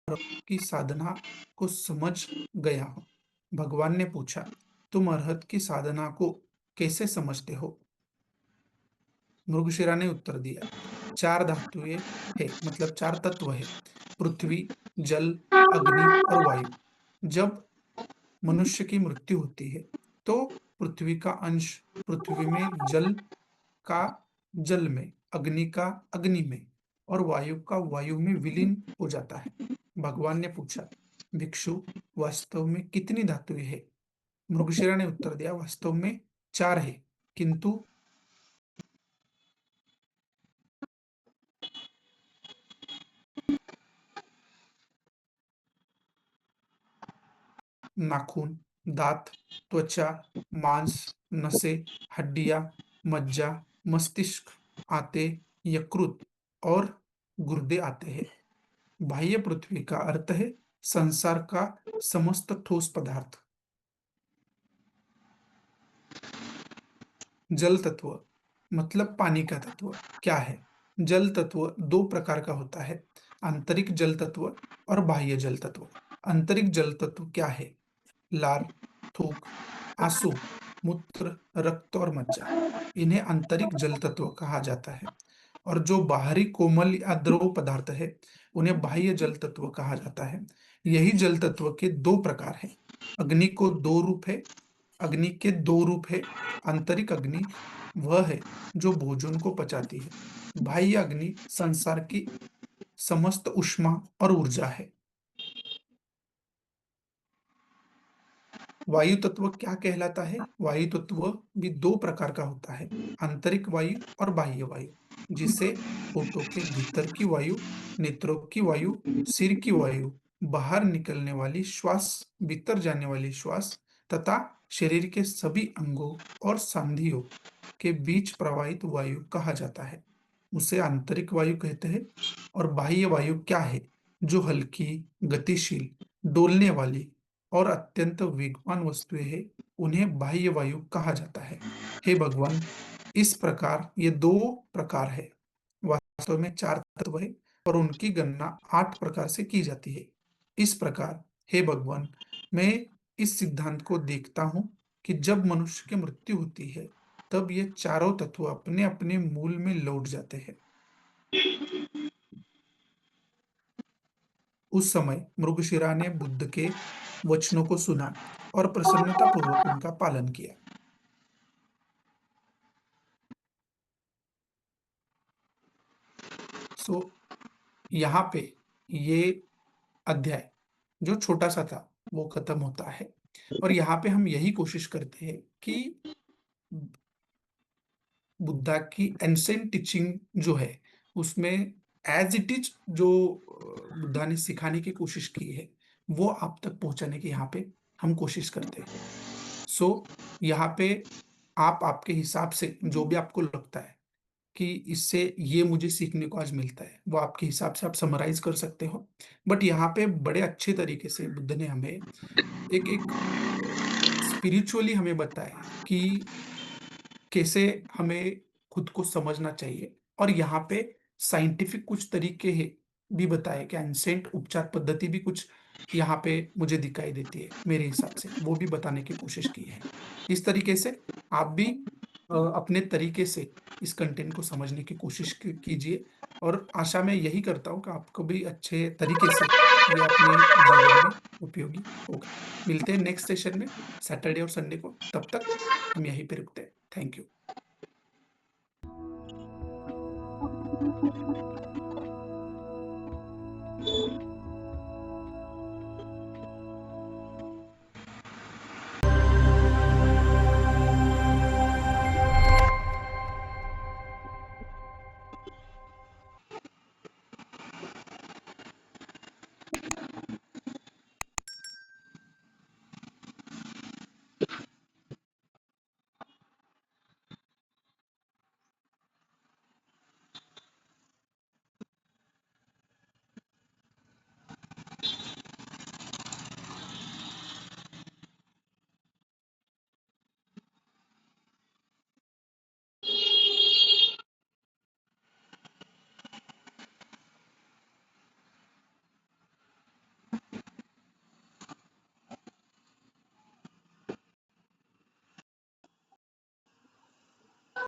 की साधना को समझ गया हूँ। भगवान ने पूछा, तुम अरहत की साधना को कैसे समझते हो? मृगशिरा ने उत्तर दिया, चार धातुएं है, मतलब चार तत्व है, पृथ्वी, जल, अग्नि और वायु। जब मनुष्य की मृत्यु होती है तो पृथ्वी का अंश पृथ्वी में, जल का जल में, अग्नि का अग्नि में और वायु का वायु में विलीन हो जाता है। भगवान ने पूछा, भिक्षु, वास्तव में कितनी धातुएं हैं? मृगशिरा ने उत्तर दिया, वास्तव में चार है, किंतु नाखून, दांत, त्वचा, मांस, नसें, हड्डियां, मज्जा, मस्तिष्क आते, यकृत और गुर्दे आते हैं। बाह्य पृथ्वी का अर्थ है संसार का समस्त ठोस पदार्थ। जल तत्व मतलब पानी का तत्व क्या है? जल तत्व दो प्रकार का होता है, आंतरिक जल तत्व और बाह्य जल तत्व। आंतरिक जल तत्व क्या है? लार, थूक, आंसू, मूत्र, रक्त और मज्जा, इन्हें आंतरिक जल तत्व कहा जाता है। और जो बाहरी कोमल या द्रव पदार्थ है उन्हें बाह्य जल तत्व कहा जाता है। यही जल तत्व के दो प्रकार हैं। अग्नि को दो रूप है, अग्नि के दो रूप है। आंतरिक अग्नि वह है जो भोजन को पचाती है। बाह्य अग्नि संसार की समस्त ऊष्मा और ऊर्जा है। वायु तत्व क्या कहलाता है? वायु तत्व भी दो प्रकार का होता है, आंतरिक वायु और बाह्य वायु, जिसे होठों के भीतर की वायु, नेत्रों की वायु, सिर की वायु, बाहर निकलने वाली श्वास, भीतर जाने वाली श्वास तथा शरीर के सभी अंगों और संधियों के बीच प्रवाहित वायु कहा जाता है, उसे आंतरिक वायु कहते हैं। और बाह्य वायु क्या है? जो हल्की, गतिशील, डोलने वाली और अत्यंत वेगवान वस्तुएं हैं, उन्हें बाह्य वायु कहा जाता है। हे भगवान, इस प्रकार ये दो प्रकार है, वास्तव में चार तत्व है और उनकी गणना 8 प्रकार से की जाती है। इस प्रकार हे भगवान, मैं इस सिद्धांत को देखता हूँ कि जब मनुष्य की मृत्यु होती है तब ये चारों तत्व अपने अपने मूल में लौट जाते हैं। उस समय मृगशिरा ने बुद्ध के वचनों को सुना और प्रसन्नतापूर्वक उनका पालन किया। सो यहाँ पे ये अध्याय जो छोटा सा था वो खत्म होता है और यहाँ पे हम यही कोशिश करते हैं कि बुद्धा की एंसेंट टीचिंग जो है उसमें एज इट इज जो बुद्धा ने सिखाने की कोशिश की है वो आप तक पहुंचाने की यहाँ पे हम कोशिश करते हैं। सो यहाँ पे आप आपके हिसाब से जो भी आपको लगता है कि इससे ये मुझे सीखने को आज मिलता है वो आपके हिसाब से आप समराइज कर सकते हो। बट यहाँ पे बड़े अच्छे तरीके से बुद्ध ने हमें एक एक स्पिरिचुअली हमें बताया है कि कैसे हमें खुद को समझना चाहिए। और यहाँ पे साइंटिफिक कुछ तरीके हैं भी बताए कि एंसेंट उपचार पद्धति भी कुछ यहाँ पे मुझे दिखाई देती है, मेरे हिसाब से वो भी बताने की कोशिश की है। इस तरीके से आप भी अपने तरीके से इस कंटेंट को समझने की कोशिश कीजिए और आशा मैं यही करता हूँ कि आपको भी अच्छे तरीके से ये अपने जीवन में उपयोगी होगा। मिलते हैं नेक्स्ट सेशन में सैटरडे और संडे को, तब तक हम यहीं पे रुकते हैं। Thank you.